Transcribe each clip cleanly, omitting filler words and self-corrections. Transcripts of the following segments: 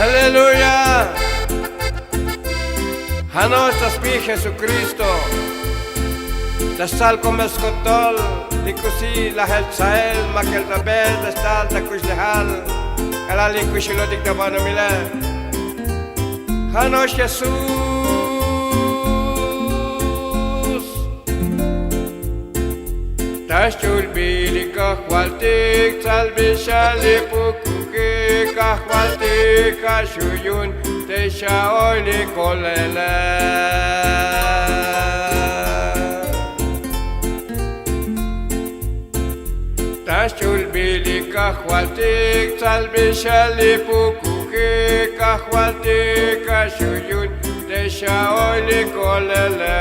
Aleluya. Hanostas pi Jesucristo. La sal come scotol, di così la helzael, ma che il tabel da stal da kuslehal, ala li kushilo dik da bano mile. Hanos Jesus. Tas chulvi li cajvaltike, salvi shali pukuke, cajvaltike shuyun, te shaoy li kolele. Tas chulvi li cajvaltike, salvi shali pukuke, cajvaltike shuyun, te shaoy li kolele.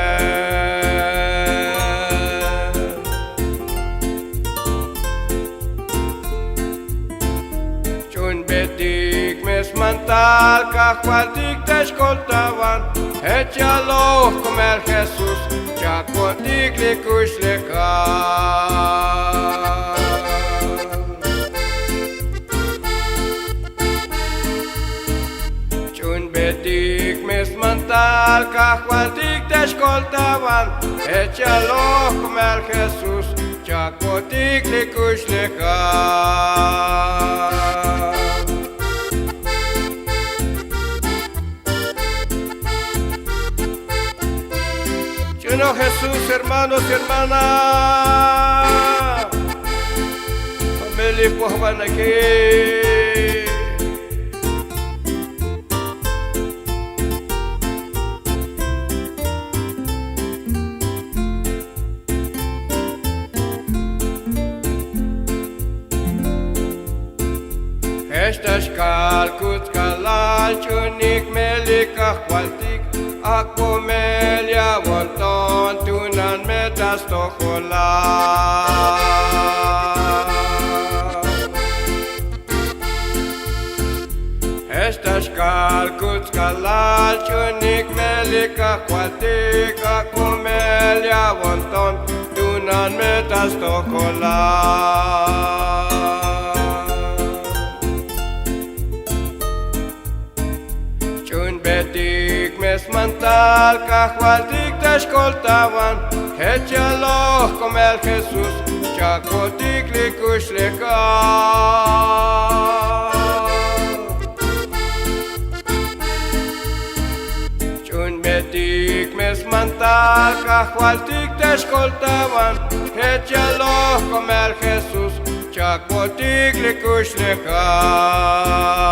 Betik mes mantal, cajvaltike te escoltaban, échalo comer Jesús, chacotic li kushlekan. Chun betik mes mantal, cajvaltike te escoltaban, échalo comer Jesús, chacotic li kushlekan. No, Jesús, hermanos y hermanas, familia pues van aquí. Estas calcuts calal, chunik meli cajvaltike, Acomelia volton tunan metas tojola. Estas calcuts calal chunik meli cajvaltike, Acomelia volton tunan metas tojola. Betik mes mantal, cajvaltike te escoltaban, échalo comer Jesús, chacotic li kushlekan. Chun betik mes mantal, cajvaltike te escoltaban, échalo comer Jesús, chacotic li kushlekan.